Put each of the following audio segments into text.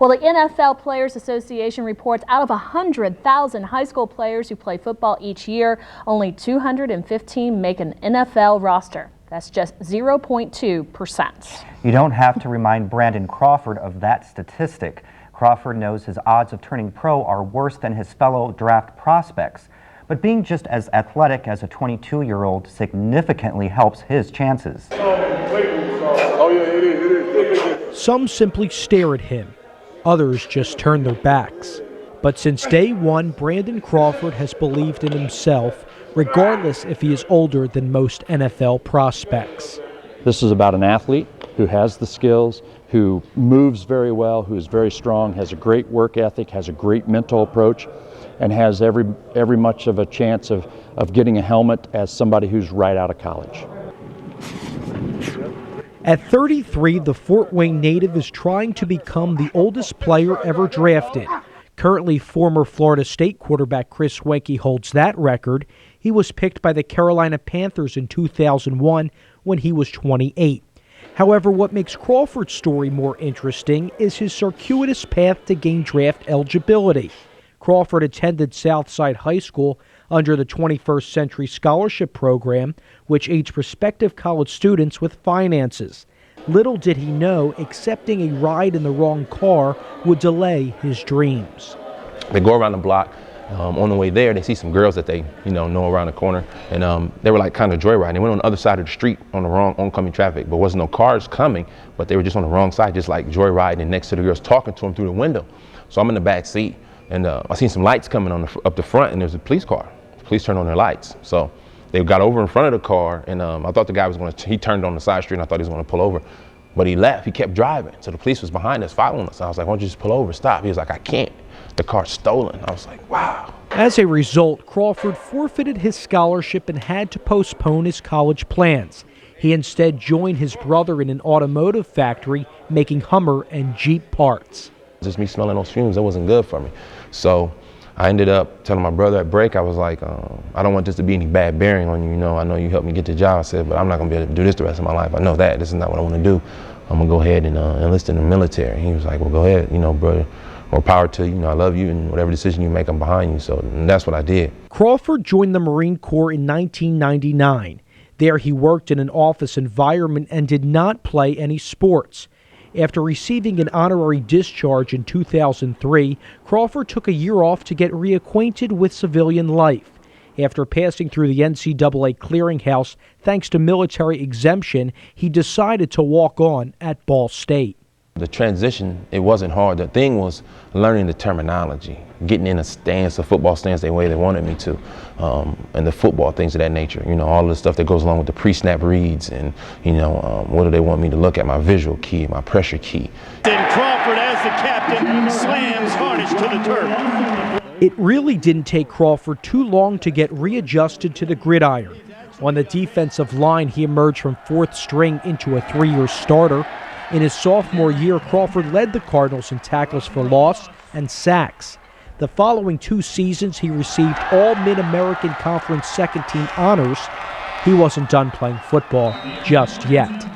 Well, the NFL Players Association reports out of 100,000 high school players who play football each year, only 215 make an NFL roster. That's just 0.2%. You don't have to remind Brandon Crawford of that statistic. Crawford knows his odds of turning pro are worse than his fellow draft prospects. But being just as athletic as a 22-year-old significantly helps his chances. Some simply stare at him. Others just turn their backs. But since day one, Brandon Crawford has believed in himself, regardless if he is older than most NFL prospects. This is about an athlete who has the skills, who moves very well, who is very strong, has a great work ethic, has a great mental approach, and has every much of a chance of getting a helmet as somebody who's right out of college. At 33, the Fort Wayne native is trying to become the oldest player ever drafted. Currently, former Florida State quarterback Chris Weinke holds that record. He was picked by the Carolina Panthers in 2001 when he was 28. However, what makes Crawford's story more interesting is his circuitous path to gain draft eligibility. Crawford attended Southside High School under the 21st Century Scholarship Program, which aids prospective college students with finances. Little did he know accepting a ride in the wrong car would delay his dreams. They go around the block. On the way there, they see some girls that they know around the corner, and they were like kind of joyriding. They went on the other side of the street on the wrong oncoming traffic, but wasn't no cars coming, but they were just on the wrong side, just like joyriding, and next to the girls talking to them through the window. So I'm in the back seat, and I seen some lights coming on up the front, and there's a police car. The police turned on their lights, so they got over in front of the car, and I thought the guy was going to. He turned on the side street, and I thought he was going to pull over, but he left. He kept driving, so the police was behind us, following us. I was like, "Why don't you just pull over, stop?" He was like, "I can't. The car's stolen." I was like, "Wow." As a result, Crawford forfeited his scholarship and had to postpone his college plans. He instead joined his brother in an automotive factory making Hummer and Jeep parts. Just me smelling those fumes, that wasn't good for me. So I ended up telling my brother at break, I was like, I don't want this to be any bad bearing on you. I know you helped me get the job. I said, but I'm not going to be able to do this the rest of my life. I know that. This is not what I want to do. I'm going to go ahead and enlist in the military. He was like, well, go ahead, brother. More power to you. I love you, and whatever decision you make, I'm behind you. So that's what I did. Crawford joined the Marine Corps in 1999. There he worked in an office environment and did not play any sports. After receiving an honorary discharge in 2003, Crawford took a year off to get reacquainted with civilian life. After passing through the NCAA clearinghouse thanks to military exemption, he decided to walk on at Ball State. The transition, it wasn't hard. The thing was learning the terminology, getting in a stance, a football stance, the way they wanted me to, and the football things of that nature. All the stuff that goes along with the pre-snap reads, and what do they want me to look at, my visual key, my pressure key. Then Crawford, as the captain, slams Harnish to the turf. It really didn't take Crawford too long to get readjusted to the gridiron. On the defensive line, he emerged from fourth string into a three-year starter. In his sophomore year, Crawford led the Cardinals in tackles for loss and sacks. The following 2 seasons, he received all Mid-American Conference second-team honors. He wasn't done playing football just yet.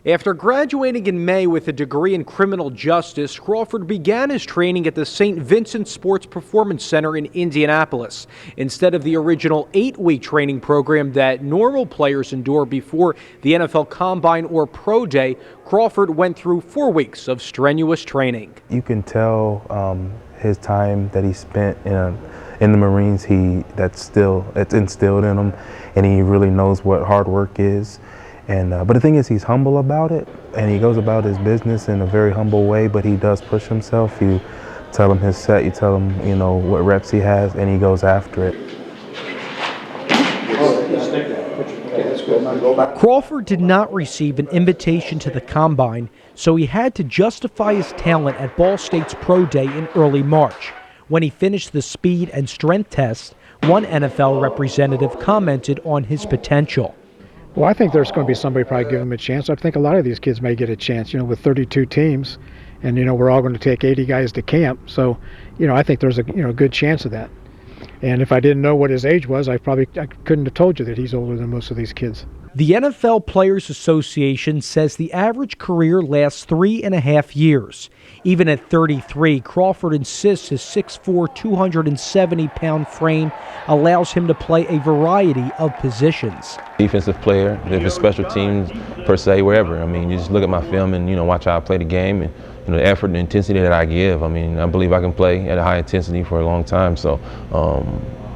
After graduating in May with a degree in criminal justice, Crawford began his training at the St. Vincent Sports Performance Center in Indianapolis. Instead of the original 8-week training program that normal players endure before the NFL Combine or Pro Day, Crawford went through 4 weeks of strenuous training. You can tell his time that he spent in the Marines, it's instilled in him, and he really knows what hard work is. But the thing is, he's humble about it, and he goes about his business in a very humble way, but he does push himself. You tell him his set, you tell him, what reps he has, and he goes after it. Crawford did not receive an invitation to the Combine, so he had to justify his talent at Ball State's Pro Day in early March. When he finished the speed and strength test, one NFL representative commented on his potential. Well, I think there's going to be somebody probably give him a chance. I think a lot of these kids may get a chance, with 32 teams, and, we're all going to take 80 guys to camp. So, I think there's a good chance of that. And if I didn't know what his age was, I couldn't have told you that he's older than most of these kids. The NFL Players Association says the average career lasts 3.5 years. Even at 33, Crawford insists his 6'4", 270-pound frame allows him to play a variety of positions. Defensive player, if it's special teams per se, wherever. I mean, you just look at my film and, watch how I play the game and, the effort and intensity that I give. I mean, I believe I can play at a high intensity for a long time. So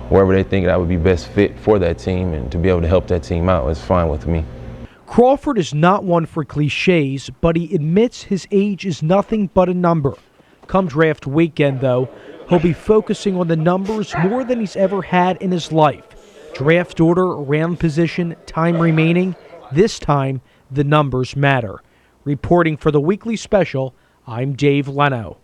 wherever they think I would be best fit for that team and to be able to help that team out, it's fine with me. Crawford is not one for cliches, but he admits his age is nothing but a number. Come draft weekend, though, he'll be focusing on the numbers more than he's ever had in his life. Draft order, round position, time remaining. This time, the numbers matter. Reporting for the Weekly Special, I'm Dave Leno.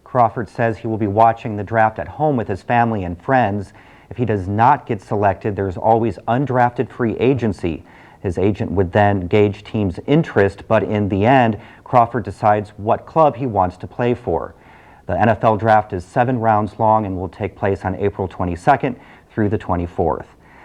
Crawford says he will be watching the draft at home with his family and friends. If he does not get selected, there's always undrafted free agency. His agent would then gauge teams' interest, but in the end, Crawford decides what club he wants to play for. The NFL draft is 7 rounds long and will take place on April 22nd through the 24th.